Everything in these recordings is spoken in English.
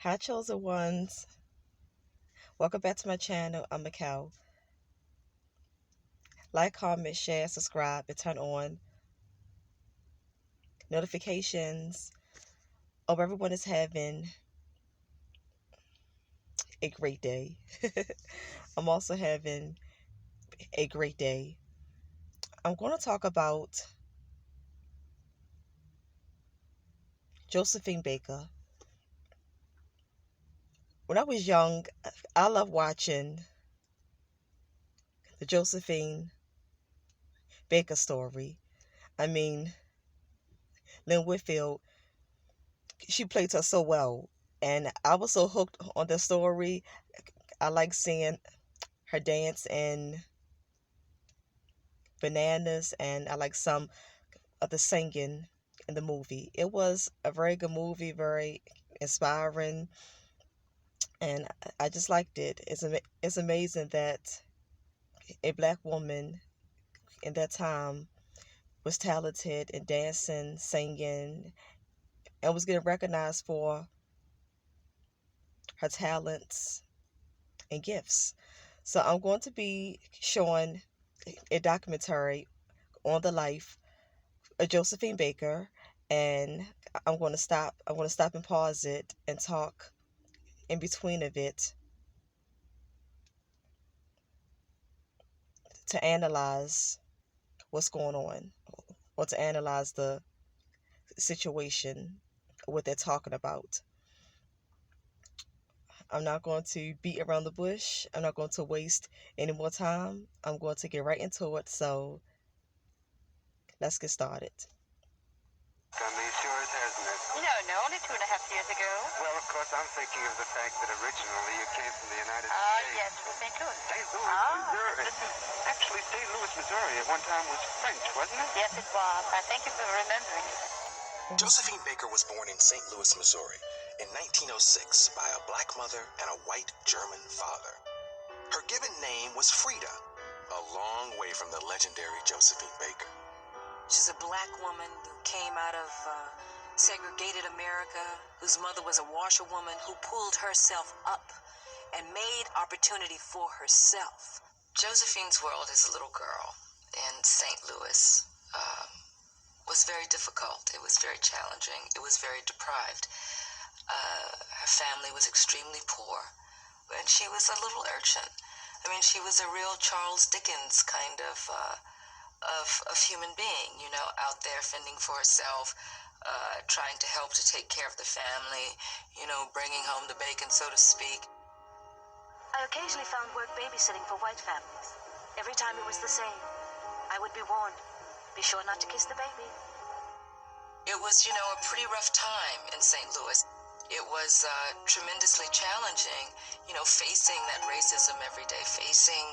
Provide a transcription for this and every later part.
Hi, chosen ones. Welcome back to my channel. I'm Mikkel. Like, comment, share, subscribe, and turn on notifications. Hope everyone is having a great day. I'm also having a great day. I'm going to talk about Josephine Baker. When I was young, I loved watching the Josephine Baker story. I mean, Lynn Whitfield, she played her so well. And I was so hooked on the story. I like seeing her dance in Bananas, and I like some of the singing in the movie. It was a very good movie, very inspiring, and I just liked it. It's amazing that a black woman in that time was talented in dancing, singing, and was getting recognized for her talents and gifts. So I'm going to be showing a documentary on the life of Josephine Baker, and I'm going to stop and pause it and talk in between of it to analyze what's going on, or to analyze the situation, what they're talking about. I'm not going to beat around the bush. I'm not going to waste any more time. I'm going to get right into it. So let's get started. Done these shores, hasn't it? No, only 2.5 years ago. Well, of course, I'm thinking of the fact that originally you came from the United Ah, States. yes, from St. Louis. St. Louis, Missouri. Actually, St. Louis, Missouri at one time was French, wasn't it? Yes, it was. I thank you for remembering. Josephine Baker was born in St. Louis, Missouri in 1906 by a black mother and a white German father. Her given name was Frida, a long way from the legendary Josephine Baker. She's a black woman who came out of segregated America, whose mother was a washerwoman who pulled herself up and made opportunity for herself. Josephine's world as a little girl in St. Louis was very difficult. It was very challenging. It was very deprived. Her family was extremely poor, and she was a little urchin. I mean, she was a real Charles Dickens kind of human being, you know, out there fending for herself, trying to help to take care of the family, you know, bringing home the bacon, so to speak. I occasionally found work babysitting for white families. Every time it was the same. I would be warned, be sure not to kiss the baby. It was, you know, a pretty rough time in St. Louis. It was tremendously challenging, you know, facing that racism every day, facing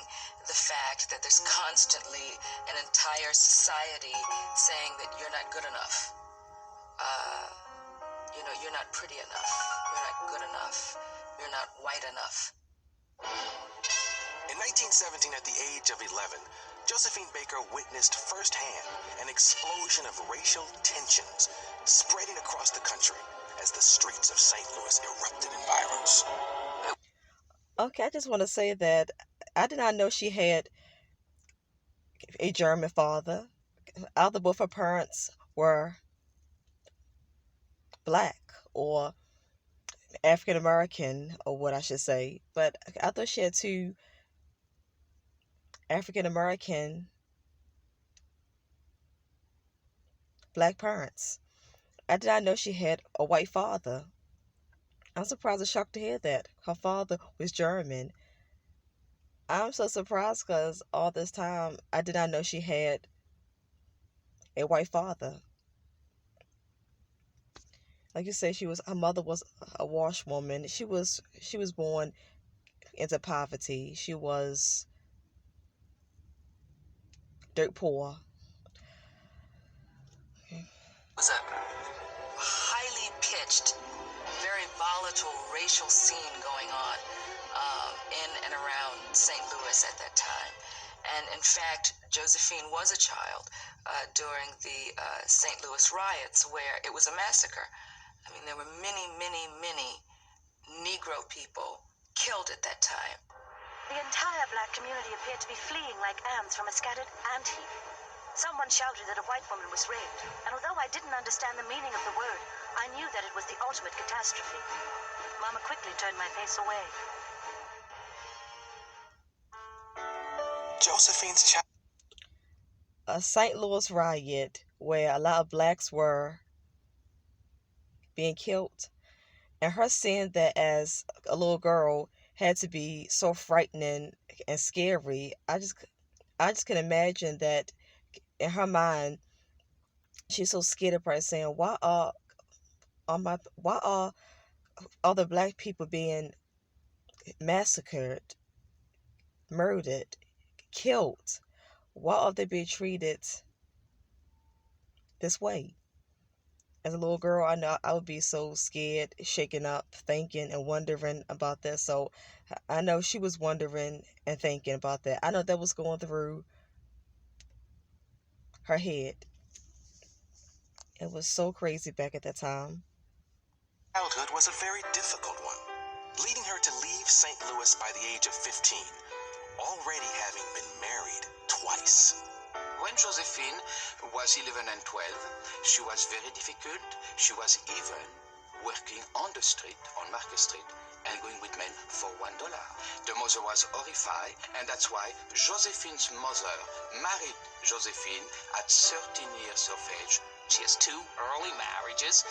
the fact that there's constantly an entire society saying that you're not good enough. You know, you're not pretty enough. You're not good enough. You're not white enough. In 1917, at the age of 11, Josephine Baker witnessed firsthand an explosion of racial tensions spreading across the country as the streets of St. Louis erupted in violence. Okay, I just want to say that I did not know she had a German father. Either both her parents were black or African American, or what I should say. But I thought she had two African American black parents. I did not know she had a white father. I'm surprised and shocked to hear that her father was German. I'm so surprised because all this time I did not know she had a white father. Like you say, her mother was a washwoman. She was born into poverty. She was dirt poor. It was a highly pitched, very volatile racial scene going on in and around St. Louis at that time. And in fact, Josephine was a child during the St. Louis riots, where it was a massacre. I mean, there were many, many, many Negro people killed at that time. The entire black community appeared to be fleeing like ants from a scattered ant heap. Someone shouted that a white woman was raped, and although I didn't understand the meaning of the word, I knew that it was the ultimate catastrophe. Mama quickly turned my face away. Josephine's child. A St. Louis riot where a lot of blacks were being killed, and her saying that as a little girl had to be so frightening and scary. I just can imagine that in her mind she's so scared of her saying, why are all the black people being massacred, murdered, killed? Why are they being treated this way? As a little girl, I know I would be so scared, shaken up, thinking and wondering about this. So I know she was wondering and thinking about that. I know that was going through her head. It was so crazy back at that time. Childhood was a very difficult one, leading her to leave St. Louis by the age of 15, already having been married twice. When Josephine was 11 and 12, she was very difficult. She was even working on the street, on Market Street, and going with men for $1. The mother was horrified, and that's why Josephine's mother married Josephine at 13 years of age. She has 2 early marriages.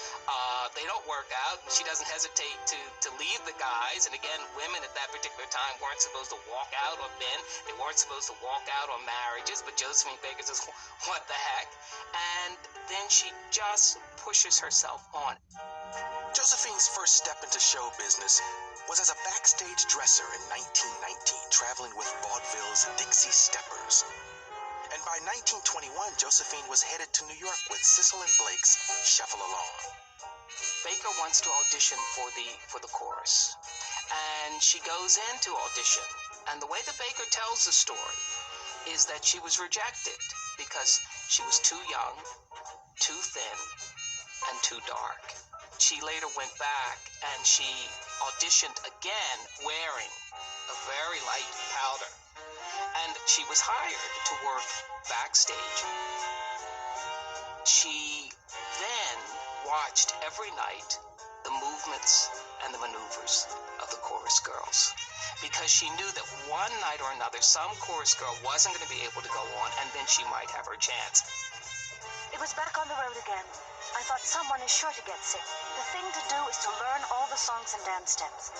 They don't work out. She doesn't hesitate to leave the guys. And again, women at that particular time weren't supposed to walk out on men. They weren't supposed to walk out on marriages. But Josephine Baker says, what the heck? And then she just pushes herself on. Josephine's first step into show business was as a backstage dresser in 1919, traveling with vaudeville's Dixie Steppers. And by 1921, Josephine was headed to New York with Cecil and Blake's Shuffle Along. Baker wants to audition for the chorus, and she goes in to audition. And the way that Baker tells the story is that she was rejected because she was too young, too thin, and too dark. She later went back and she auditioned again wearing a very light powder. And she was hired to work backstage. She then watched every night the movements and the maneuvers of the chorus girls, because she knew that one night or another some chorus girl wasn't going to be able to go on, and then she might have her chance. It was back on the road again. I thought someone is sure to get sick. The thing to do is to learn all the songs and dance steps.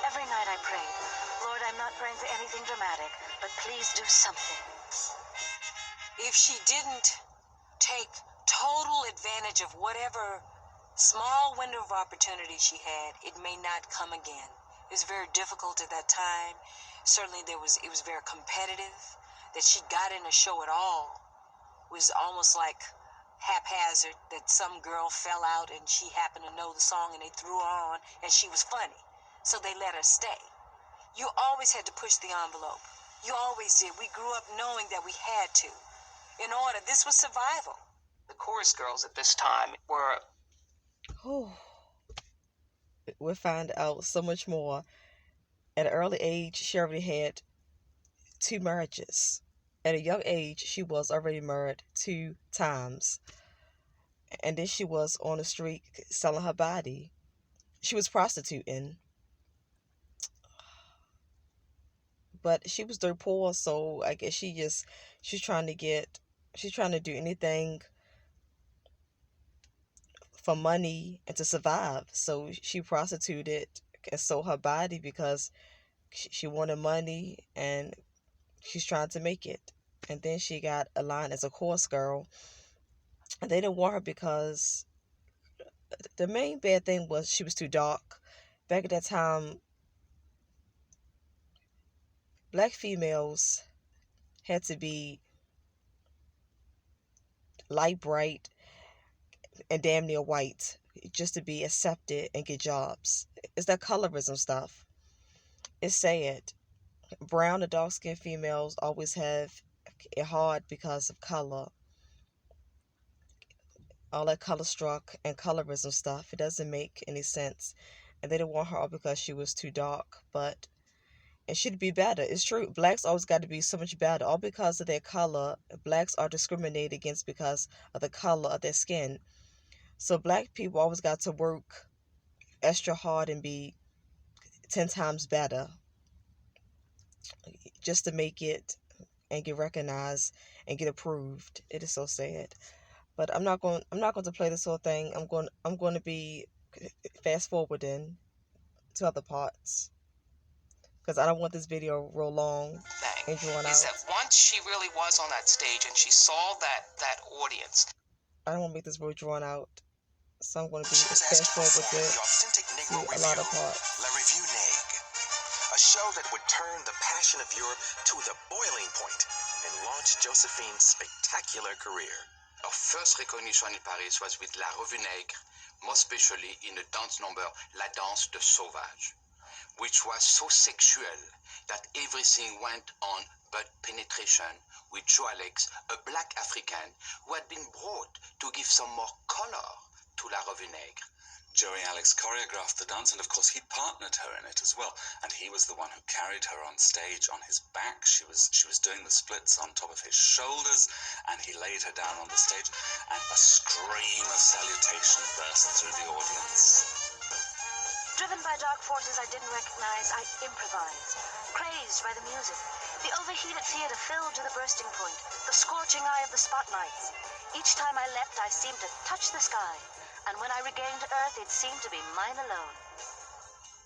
Every night I prayed, Lord, I'm not praying for anything dramatic, but please do something. If she didn't take total advantage of whatever small window of opportunity she had, it may not come again. It was very difficult at that time. Certainly it was very competitive. That she got in a show at all was almost like haphazard, that some girl fell out and she happened to know the song and they threw her on and she was funny, so they let her stay. You always had to push the envelope. You always did. We grew up knowing that we had to. In order, this was survival. The chorus girls at this time were... Oh, we'll find out so much more. At an early age, she already had 2 marriages. At a young age, she was already married 2 times. And then she was on the street selling her body. She was prostituting. But she was dirt poor, so I guess she's trying to do anything for money and to survive. So she prostituted and sold her body because she wanted money and she's trying to make it. And then she got a line as a chorus girl. And they didn't want her because the main bad thing was she was too dark. Back at that time, black females had to be light bright and damn near white just to be accepted and get jobs. It's that colorism stuff. It's sad. Brown and dark skinned females always have it hard because of color. All that color struck and colorism stuff, it doesn't make any sense. and they didn't want her because she was too dark. But it should be better. It's true. Blacks always got to be so much better, all because of their color. Blacks are discriminated against because of the color of their skin. So black people always got to work extra hard and be 10 times better just to make it and get recognized and get approved. It is so sad. But I'm not going to play this whole thing. I'm going to be fast forwarding to other parts because I don't want this video real long Thing and drawn is out. that once she really was on that stage and she saw that audience. I don't want to make this real drawn out. So I'm going to be She was asked fast to forward perform in to the authentic Negro see a lot review, of parts. La Revue Neg, a show that would turn the passion of Europe to the boiling point and launch Josephine's spectacular career. Our first recognition in Paris was with La Revue Nègre, more especially in the dance number La Danse de Sauvage, which was so sexual that everything went on but penetration with Joe Alex, a black African who had been brought to give some more color to La Revue Nègre. Joey Alex choreographed the dance, and of course he partnered her in it as well. And he was the one who carried her on stage on his back. She was doing the splits on top of his shoulders, and he laid her down on the stage, and a scream of salutation burst through the audience. Driven by dark forces I didn't recognize, I improvised, crazed by the music. The overheated theater filled to the bursting point, the scorching eye of the spotlights. Each time I leapt, I seemed to touch the sky, and when I regained Earth, it seemed to be mine alone.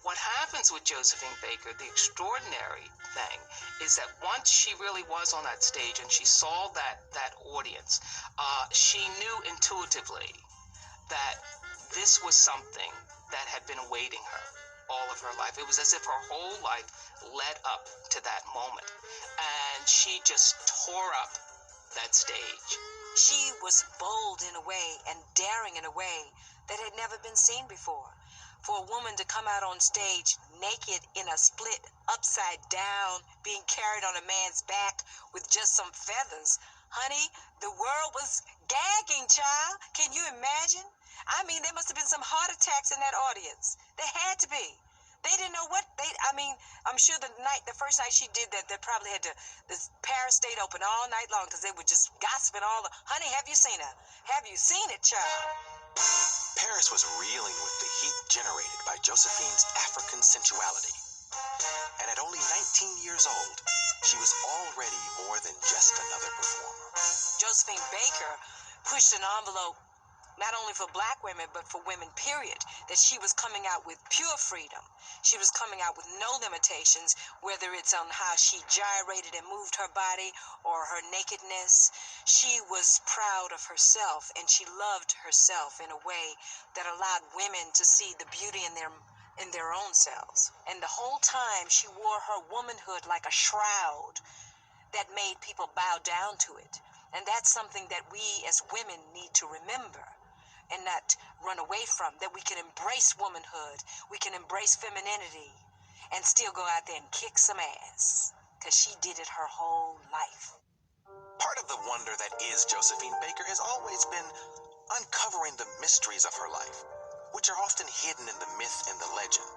What happens with Josephine Baker, the extraordinary thing, is that once she really was on that stage and she saw that audience, she knew intuitively that this was something that had been awaiting her all of her life. It was as if her whole life led up to that moment. And she just tore up that stage. She was bold in a way and daring in a way that had never been seen before. For a woman to come out on stage naked in a split, upside down, being carried on a man's back with just some feathers. Honey, the world was gagging, child. Can you imagine? I mean, there must have been some heart attacks in that audience. There had to be. They didn't know what I'm sure the first night she did that, they probably had this Paris stayed open all night long because they were just gossiping honey, have you seen her? Have you seen it, child? Paris was reeling with the heat generated by Josephine's African sensuality. And at only 19 years old, she was already more than just another performer. Josephine Baker pushed an envelope not only for black women, but for women, period, that she was coming out with pure freedom. She was coming out with no limitations, whether it's on how she gyrated and moved her body or her nakedness. She was proud of herself, and she loved herself in a way that allowed women to see the beauty in their own selves. And the whole time she wore her womanhood like a shroud that made people bow down to it. And that's something that we as women need to remember and not run away from, that we can embrace womanhood, we can embrace femininity, and still go out there and kick some ass, because she did it her whole life. Part of the wonder that is Josephine Baker has always been uncovering the mysteries of her life, which are often hidden in the myth and the legend.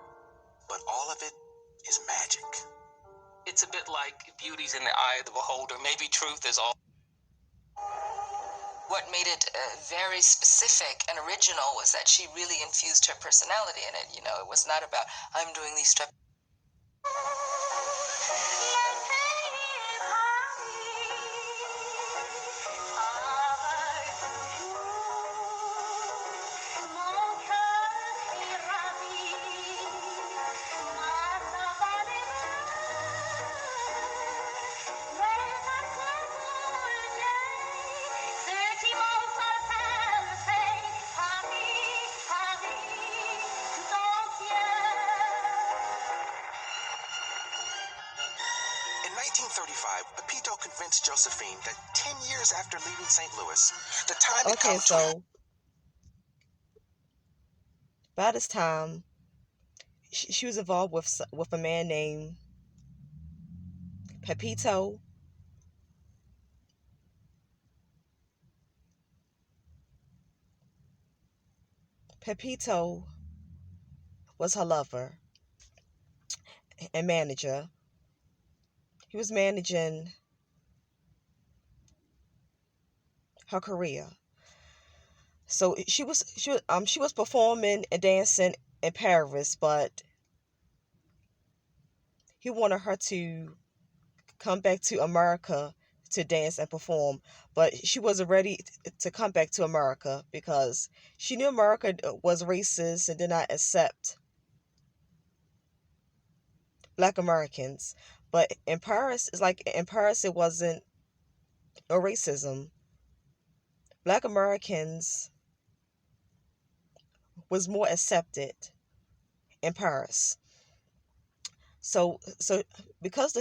But all of it is magic. It's a bit like beauty's in the eye of the beholder. Maybe truth is all. What made it very specific and original was that she really infused her personality in it. You know, it was not about, I'm doing these step. In 1935, Pepito convinced Josephine that 10 years after leaving St. Louis, the time had Okay, come to... so by this time, she was involved with a man named Pepito. Pepito was her lover and manager. He was managing her career. So she was performing and dancing in Paris, but he wanted her to come back to America to dance and perform, but she wasn't ready to come back to America because she knew America was racist and did not accept Black Americans. But in Paris, it's like in Paris it wasn't no racism. Black Americans was more accepted in Paris. So because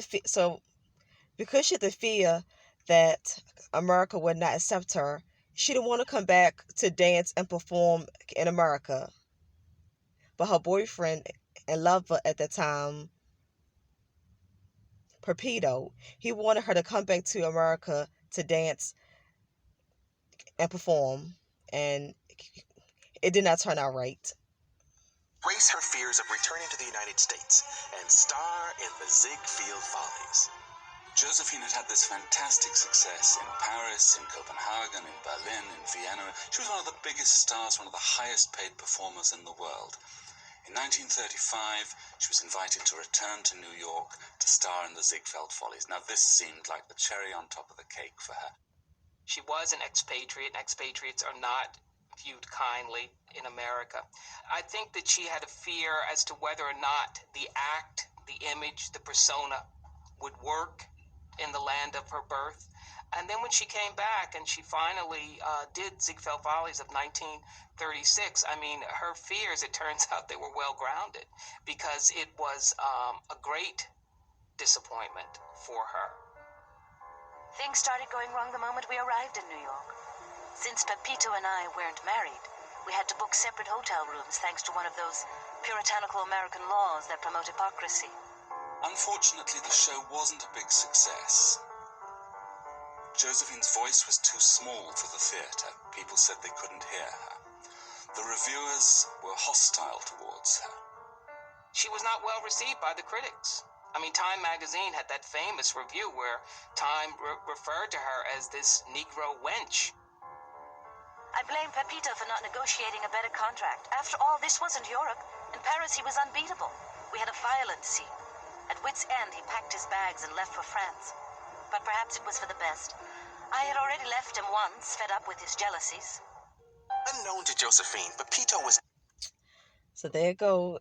she had the fear that America would not accept her, she didn't want to come back to dance and perform in America. But her boyfriend and lover at the time, Perpedo, he wanted her to come back to America to dance and perform, and it did not turn out right. Race her fears of returning to the United States and star in the Ziegfeld Follies. Josephine had this fantastic success in Paris, in Copenhagen, in Berlin, in Vienna. She was one of the biggest stars, one of the highest paid performers in the world. In 1935, she was invited to return to New York to star in the Ziegfeld Follies. Now, this seemed like the cherry on top of the cake for her. She was an expatriate, and expatriates are not viewed kindly in America. I think that she had a fear as to whether or not the act, the image, the persona would work in the land of her birth. And then when she came back and she finally did Ziegfeld Follies of 1936, I mean, her fears, it turns out they were well grounded because it was a great disappointment for her. Things started going wrong the moment we arrived in New York. Since Pepito and I weren't married, we had to book separate hotel rooms thanks to one of those puritanical American laws that promote hypocrisy. Unfortunately, the show wasn't a big success. Josephine's voice was too small for the theatre. People said they couldn't hear her. The reviewers were hostile towards her. She was not well received by the critics. I mean, Time magazine had that famous review where Time referred to her as this Negro wench. I blame Pepito for not negotiating a better contract. After all, this wasn't Europe. In Paris, he was unbeatable. We had a violent scene. At wit's end, he packed his bags and left for France. But perhaps it was for the best. I had already left him once, fed up with his jealousies. Unknown to Josephine, Pepito was... So there you go.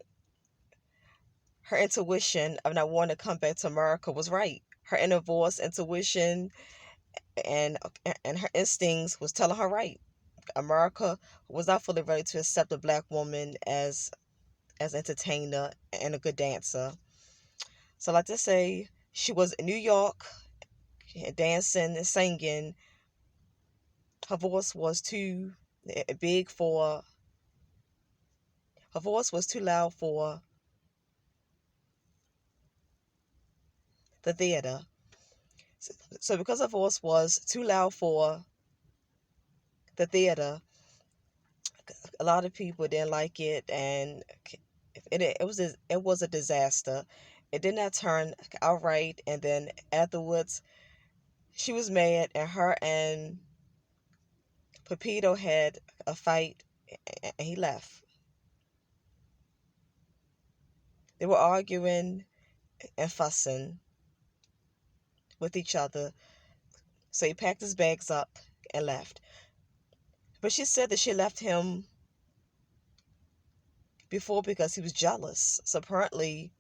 Her intuition of not wanting to come back to America was right. Her inner voice, intuition, and her instincts was telling her right. America was not fully ready to accept a Black woman as entertainer and a good dancer. So like to say, she was in New York dancing and singing. Her voice was too big for... Her voice was too loud for the theater. So because her voice was too loud for the theater, a lot of people didn't like it, and it was a disaster. It did not turn out right, and then afterwards, she was mad, and her and Pepito had a fight, and he left. They were arguing and fussing with each other, so he packed his bags up and left. But she said that she left him before because he was jealous. So apparently,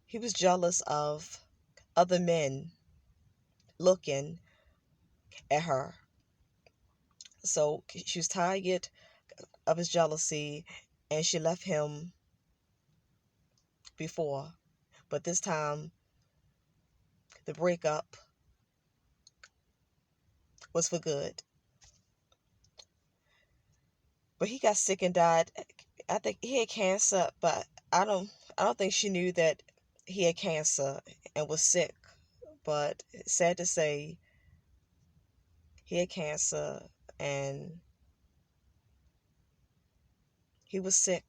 he was jealous of other men looking at her. So she was tired of his jealousy, and she left him before. But this time, the breakup was for good. But he got sick and died. I think he had cancer, but I don't think she knew that he had cancer and was sick. But sad to say, he had cancer, and He was sick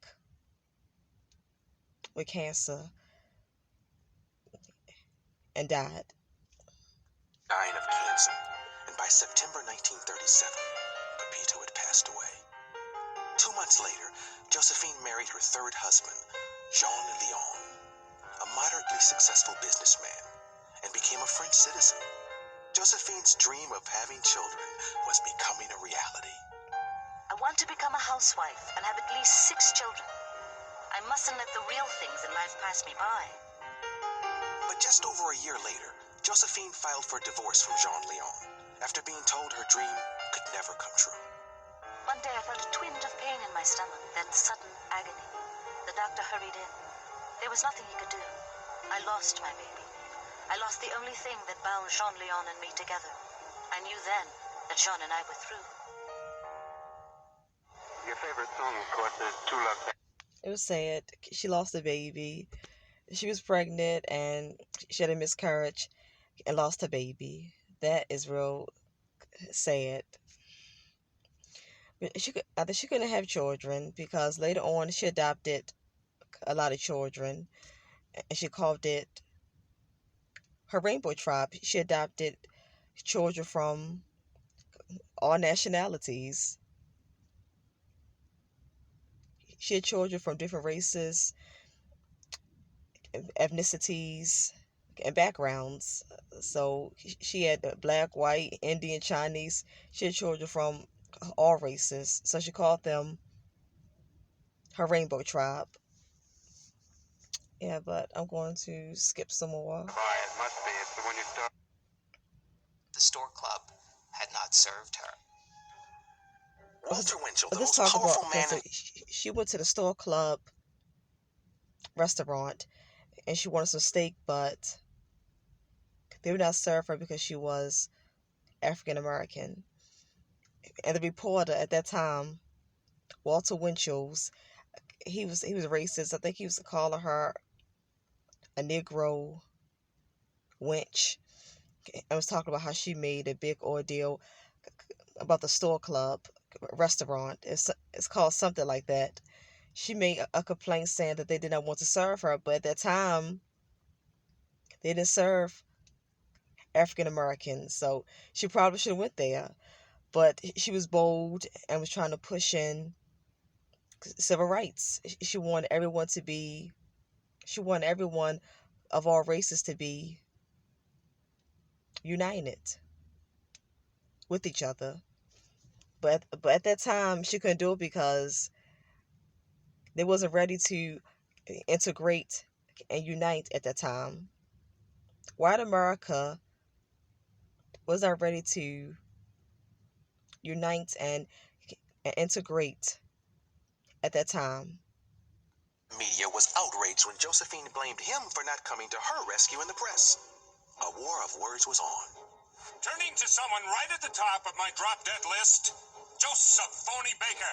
with cancer and died. Dying of cancer, and by September 1937, Pepito had passed away. 2 months later, Josephine married her third husband, Jean Leon, a moderately successful businessman, and became a French citizen. Josephine's dream of having children was becoming a reality. I want to become a housewife and have at least 6 children. I mustn't let the real things in life pass me by. But just over a year later, Josephine filed for divorce from Jean Leon after being told her dream could never come true. One day I felt a twinge of pain in my stomach, then sudden agony. The doctor hurried in. There was nothing he could do. I lost my baby. I lost the only thing that bound Jean Leon and me together. I knew then that Jean and I were through. Your favorite song, of course, is True Love. It was sad. She lost a baby. She was pregnant and she had a miscarriage and lost her baby. That is real sad. But I think she couldn't have children because later on she adopted a lot of children and she called it her rainbow tribe. She adopted children from all nationalities. She had children from different races, ethnicities, and backgrounds. So she had black, white, Indian, Chinese. She had children from all races. So she called them her rainbow tribe. Yeah, but I'm going to skip some more. Boy, it must be. It's the one you start. The store club had not served her. Walter Winchell, the Let's most talk about, powerful man so she went to the store club restaurant and she wanted some steak, but they would not serve her because she was African American. And the reporter at that time, Walter Winchell's, he was racist. I think he was calling her a Negro wench. I was talking about how she made a big ordeal about the store club restaurant. It's called something like that. She made a complaint saying that they did not want to serve her, but at that time they didn't serve African Americans, so she probably should have went there. But she was bold and was trying to push in civil rights. She wanted everyone to be, she wanted everyone of all races to be united with each other. But at that time she couldn't do it because they wasn't ready to integrate and unite at that time. White America was not ready to unite and integrate at that time. Media was outraged when Josephine blamed him for not coming to her rescue in the press. A war of words was on. Turning to someone right at the top of my drop-dead list, Josephine Baker,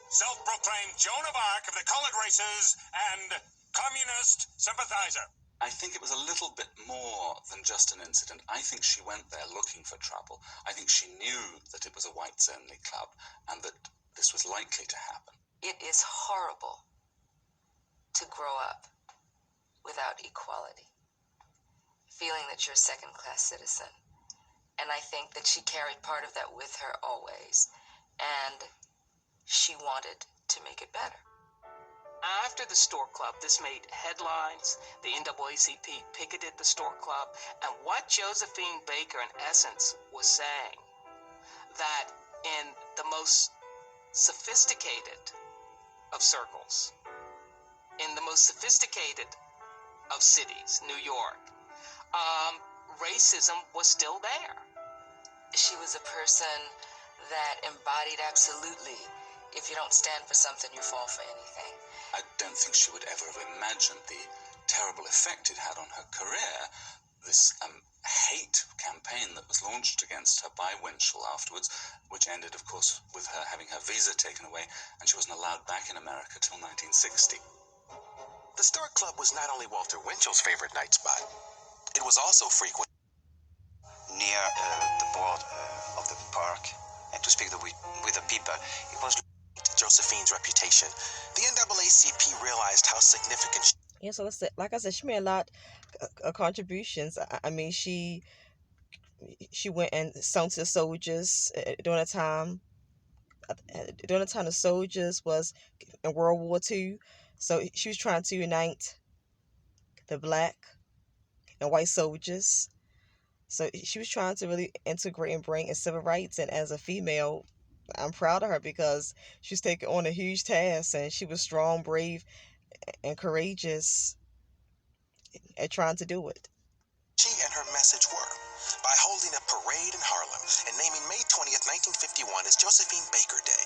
self-proclaimed Joan of Arc of the colored races and communist sympathizer. I think it was a little bit more than just an incident. I think she went there looking for trouble. I think she knew that it was a whites-only club and that this was likely to happen. It is horrible to grow up without equality, feeling that you're a second-class citizen. And I think that she carried part of that with her always, and she wanted to make it better. After the store club, this made headlines. The NAACP picketed the store club. And what Josephine Baker, in essence, was saying, that in the most sophisticated of circles, in the most sophisticated of cities, New York, racism was still there. She was a person that embodied absolutely, if you don't stand for something, you fall for anything. I don't think she would ever have imagined the terrible effect it had on her career, this hate campaign that was launched against her by Winchell afterwards, which ended, of course, with her having her visa taken away, and she wasn't allowed back in America till 1960. The Store Club was not only Walter Winchell's favorite night spot, it was also frequent near the board of the park, and to speak with the people. It was Josephine's reputation, the NAACP realized how significant Yeah, so like I said, she made a lot of contributions. I mean, she went and sung to the soldiers during the time the soldiers was in World War II. So she was trying to unite the black and white soldiers. So she was trying to really integrate and bring in civil rights. And as a female, I'm proud of her because she's taking on a huge task, and she was strong, brave, and courageous at trying to do it. she and her message were by holding a parade in Harlem and naming May 20th, 1951 as Josephine Baker Day.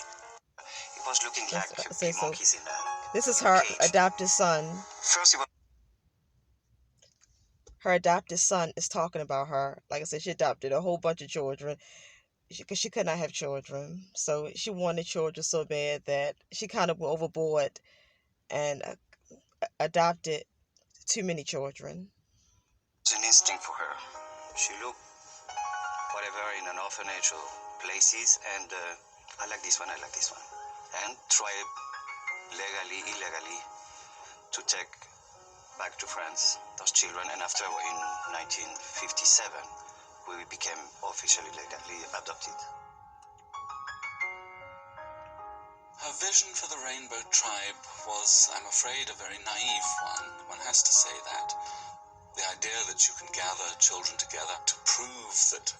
It was looking like So, three monkeys in this is a her cage. adopted son. First, it was Her adopted son is talking about her. Like I said, she adopted a whole bunch of children because she could not have children. So she wanted children so bad that she kind of went overboard and adopted too many children. an instinct for her. She looked whatever in an orphanage or places, and I like this one, I like this one. And try legally, illegally to take back to France those children. And after, in 1957, we became officially legally adopted. Her vision for the Rainbow Tribe was, I'm afraid, a very naive one. One has to say that. The idea that you can gather children together to prove that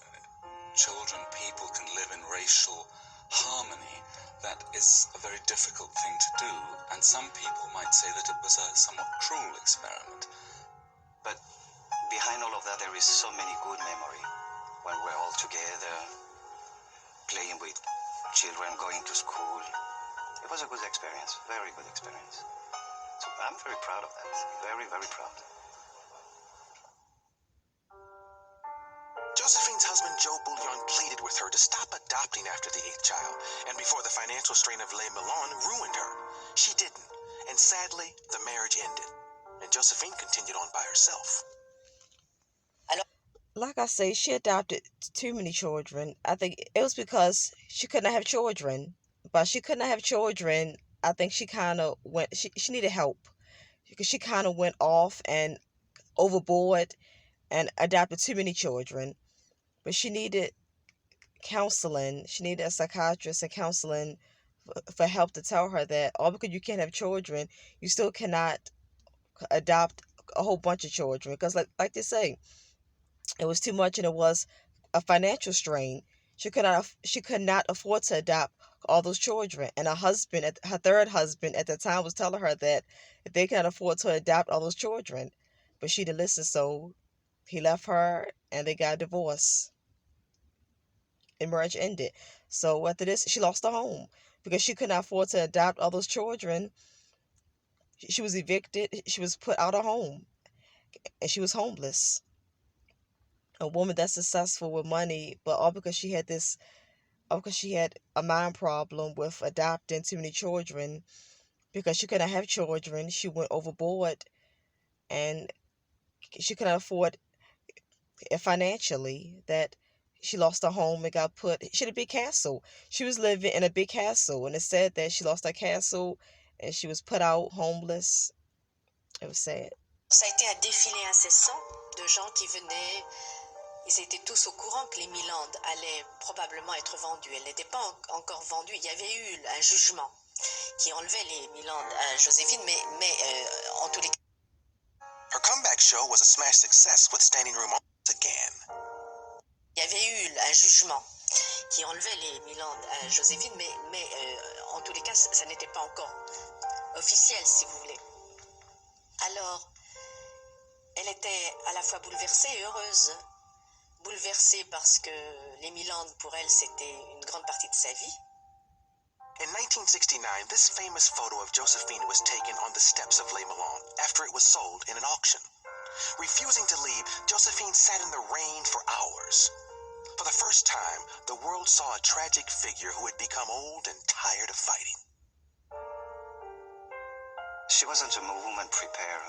children, people can live in racial harmony, that is a very difficult thing to do. And some people might say that it was a somewhat cruel experiment. But behind all of that, there is so many good memory. When we're all together, playing with children, going to school. It was a good experience, very good experience. So I'm very proud of that, very, very proud. Josephine's husband Joe Bouillon pleaded with her to stop adopting after the 8th child, and before the financial strain of Les Milan ruined her. She didn't, and sadly, the marriage ended, and Josephine continued on by herself. Like I say, she adopted too many children. I think it was because she could not have children. But she could not have children. I think she kind of went, she needed help. Because she kind of went off and overboard and adopted too many children. But she needed counseling. She needed a psychiatrist and counseling for help to tell her that all because you can't have children, you still cannot adopt a whole bunch of children. Because like they say, it was too much and it was a financial strain. She could not afford to adopt all those children. And her third husband at the time was telling her that if they cannot afford to adopt all those children. But she didn't listen, so he left her and they got divorced. And marriage ended. So after this, she lost her home because she could not afford to adopt all those children. She was evicted. She was put out of home. And she was homeless. A woman that's successful with money, but all because she had a mind problem with adopting too many children. Because she couldn't have children, she went overboard, and she couldn't afford it financially. That she lost her home and got put. She had a big castle. She was living in a big castle, and it said that she lost her castle, and she was put out homeless. It was sad. Ça a été un défilé incessant de gens qui venaient. Ils étaient tous au courant que les Milandes allaient probablement être vendues. Elles n'étaient pas encore vendues. Il y avait eu un jugement qui enlevait les Milandes à Joséphine, mais en tous les cas. Her comeback show was a smash success with standing room once again. Il y avait eu un jugement qui enlevait les Milandes à Joséphine, mais en tous les cas, ça n'était pas encore officiel, si vous voulez. Alors, elle était à la fois bouleversée et heureuse. Bouleversée parce que les Milandes, pour elle, c'était une grande partie de sa vie. In 1969, this famous photo of Josephine was taken on the steps of Les Milan after it was sold in an auction. Refusing to leave, Josephine sat in the rain for hours. For the first time, the world saw a tragic figure who had become old and tired of fighting. She wasn't a woman prepared,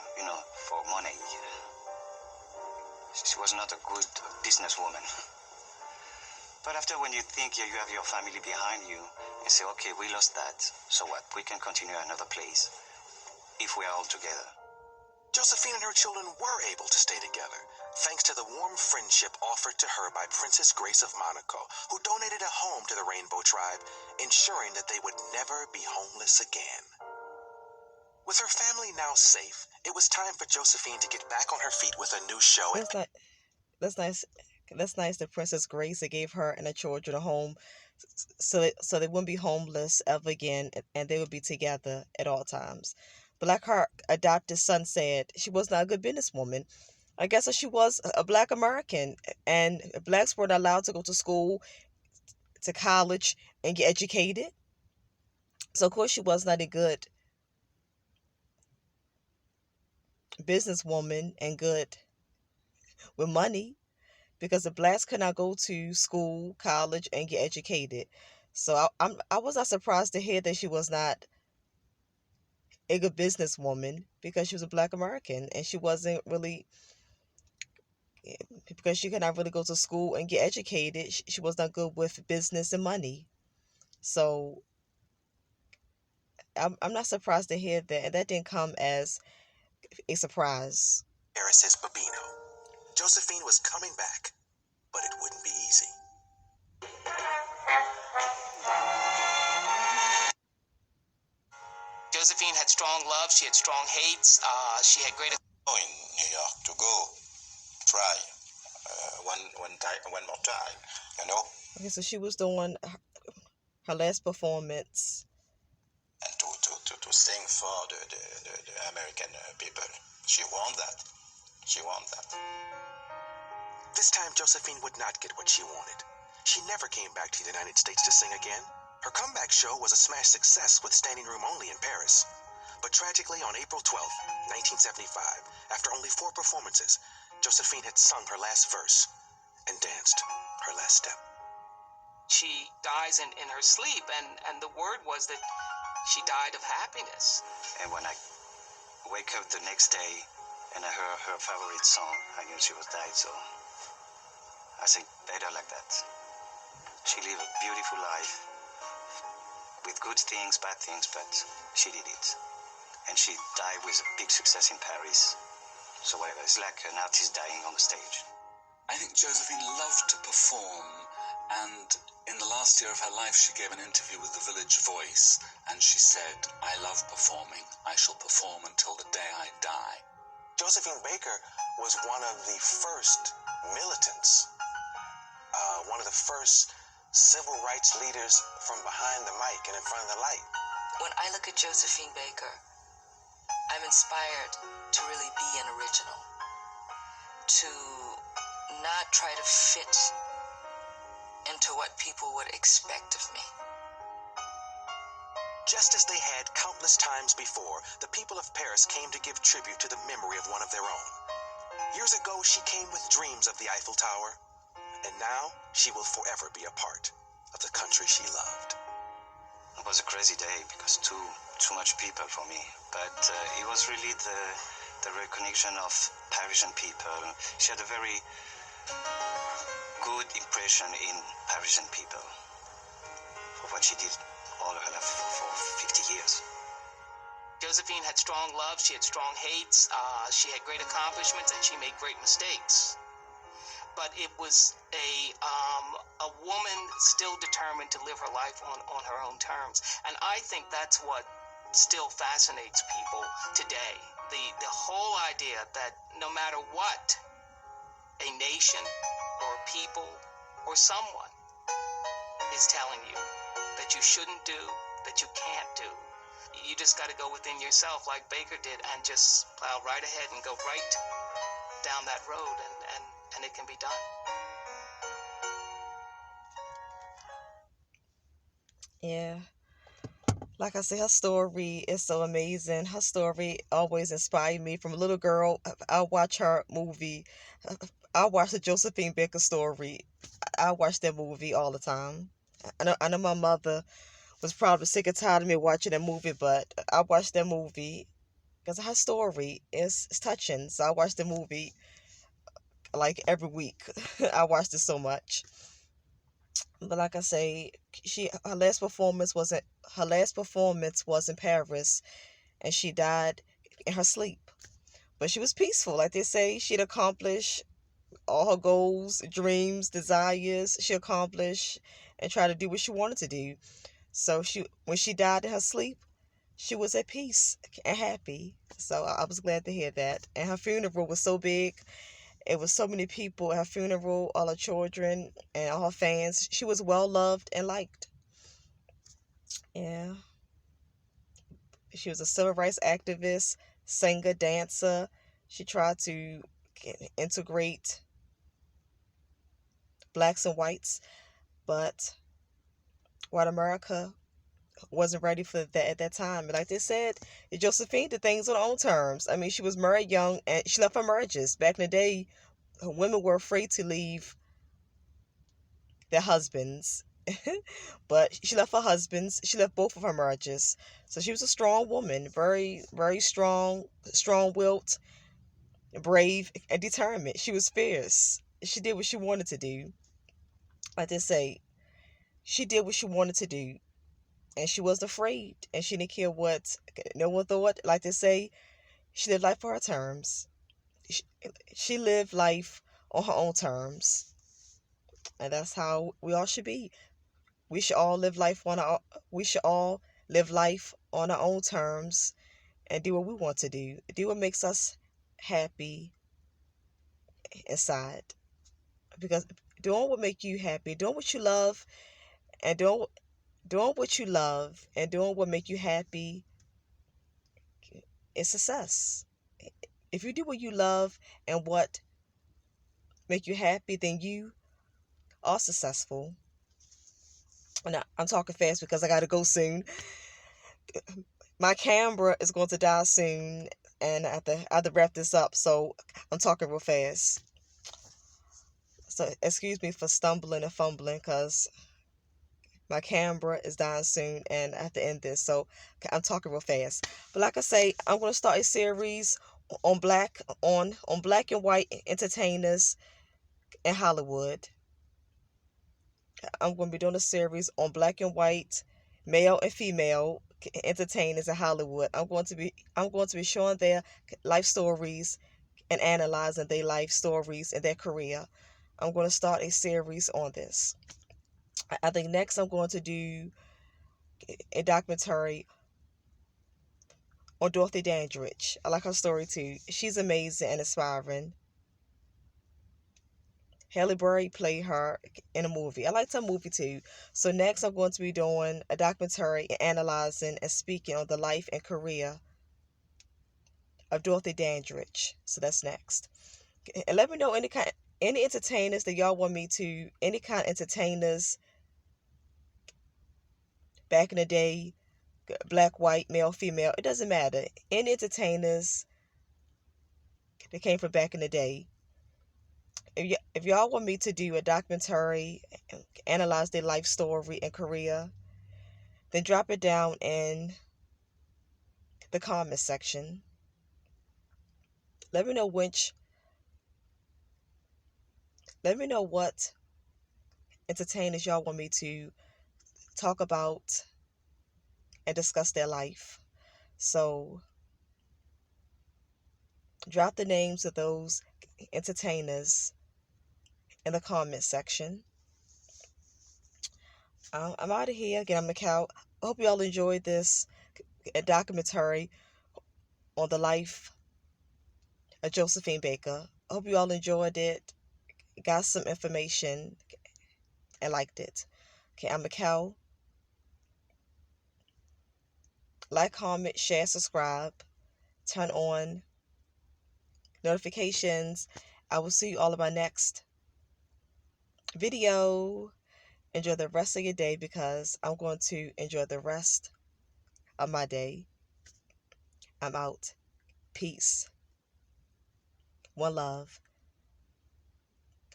for money. She was not a good businesswoman. But after, when you think you have your family behind you, and say, okay, we lost that. So what? We can continue another place if we are all together. Josephine and her children were able to stay together, thanks to the warm friendship offered to her by Princess Grace of Monaco, who donated a home to the Rainbow Tribe, ensuring that they would never be homeless again. With her family now safe, it was time for Josephine to get back on her feet with a new show. That's nice. That's nice that Princess Grace gave her and her children a home, so they wouldn't be homeless ever again, and they would be together at all times. But like her adopted son said, she was not a good businesswoman. I guess she was a Black American, and blacks weren't allowed to go to school, to college, and get educated. So of course she was not a good businesswoman and good with money, because the blacks could not go to school, college, and get educated. So I was not surprised to hear that she was not a good businesswoman, because she was a Black American and she wasn't really, because she could not really go to school and get educated. She was not good with business and money. So I'm not surprised to hear that, and that didn't come as a surprise. Paris's Babino. Josephine was coming back, but it wouldn't be easy. Josephine had strong love, she had strong hates, she had great... In New York to go, try one more time, you know? Okay, so she was doing her last performance. And to sing for the American people. She won that. She won that. This time, Josephine would not get what she wanted. She never came back to the United States to sing again. Her comeback show was a smash success with standing room only in Paris. But tragically, on April 12, 1975, after only 4 performances, Josephine had sung her last verse and danced her last step. She dies in her sleep, and the word was that she died of happiness. And when I wake up the next day and I heard her favorite song, I knew she was died, so I think better like that. She lived a beautiful life with good things, bad things, but she did it. And she died with a big success in Paris. So whatever, it's like an artist dying on the stage. I think Josephine loved to perform, and in the last year of her life she gave an interview with the Village Voice, and she said, "I love performing. I shall perform until the day I die." Josephine Baker was one of the first militants, one of the first civil rights leaders from behind the mic and in front of the light. When I look at Josephine Baker, I'm inspired to really be an original, to not try to fit into what people would expect of me. Just as they had countless times before, the people of Paris came to give tribute to the memory of one of their own. Years ago, she came with dreams of the Eiffel Tower, and now she will forever be a part of the country she loved. It was a crazy day because too much people for me, but it was really the recognition of Parisian people. She had a very good impression in Parisian people for what she did all her life for 50 years. Josephine had strong love, she had strong hates, she had great accomplishments, and she made great mistakes. But it was a woman still determined to live her life on her own terms. And I think that's what still fascinates people today. The whole idea that no matter what a nation or people or someone is telling you that you shouldn't do, that you can't do, you just got to go within yourself like Baker did and just plow right ahead and go right down that road, and it can be done. Yeah. Like I said, her story is so amazing. Her story always inspired me. From a little girl, I watch her movie. I watch the Josephine Baker story. I watch that movie all the time. I know my mother was probably sick and tired of me watching that movie, but I watched that movie because her story is touching. So I watch the movie like every week. I watched it so much. But like I say, her last performance was in Paris, and she died in her sleep. But she was peaceful, like they say. She'd accomplished all her goals, dreams, desires. She accomplished and tried to do what she wanted to do. So when she died in her sleep, she was at peace and happy. So I was glad to hear that. And her funeral was so big. It was so many people at her funeral, all her children and all her fans. She was well loved and liked. Yeah. She was a civil rights activist, singer, dancer. She tried to integrate blacks and whites, but white America wasn't ready for that at that time. And like they said, Josephine did things on her own terms. I mean, she was married young and she left her marriages. Back in the day, women were afraid to leave their husbands. But she left her husbands. She left both of her marriages. So she was a strong woman, very, very strong, strong-willed, brave, and determined. She was fierce. She did what she wanted to do. Like they say, she did what she wanted to do. And she wasn't afraid. And she didn't care what no one thought. Like they say, she lived life on her terms. She, she lived life on her own terms. And that's how we all should be. We should all live life on our we should all live life on our own terms and do what we want to do. Do what makes us happy inside. Because doing what make you happy, doing what you love and doing what you love and doing what make you happy is success. If you do what you love and what make you happy, then you are successful. And I'm talking fast because I got to go soon. My camera is going to die soon, and I have to wrap this up, so I'm talking real fast. So excuse me for stumbling and fumbling, because my camera is dying soon, and I have to end this, so I'm talking real fast. But like I say, I'm going to start a series on black and white entertainers in Hollywood. I'm going to be doing a series on black and white, male and female entertainers in Hollywood. I'm going to be showing their life stories and analyzing their life stories and their career. I'm going to start a series on this. I think next I'm going to do a documentary on Dorothy Dandridge. I like her story too. She's amazing and inspiring. Halle Berry played her in a movie. I liked her movie too. So next I'm going to be doing a documentary and analyzing and speaking on the life and career of Dorothy Dandridge. So that's next. And let me know any entertainers that y'all want me to, any kind of entertainers back in the day, black, white, male, female, it doesn't matter. Any entertainers that came from back in the day. If y'all want me to do a documentary, analyze their life story and career, then drop it down in the comment section. Let me know what entertainers y'all want me to talk about and discuss their life. So drop the names of those entertainers in the comment section. I'm out of here. Again, I'm Macau. I hope y'all enjoyed this documentary on the life of Josephine Baker. I hope you all enjoyed it, got some information, and liked it. Okay, I'm Macau. Like, comment, share, subscribe, turn on notifications. I will see you all in my next video. Enjoy the rest of your day because I'm going to enjoy the rest of my day. I'm out. Peace. One love.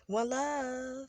One love.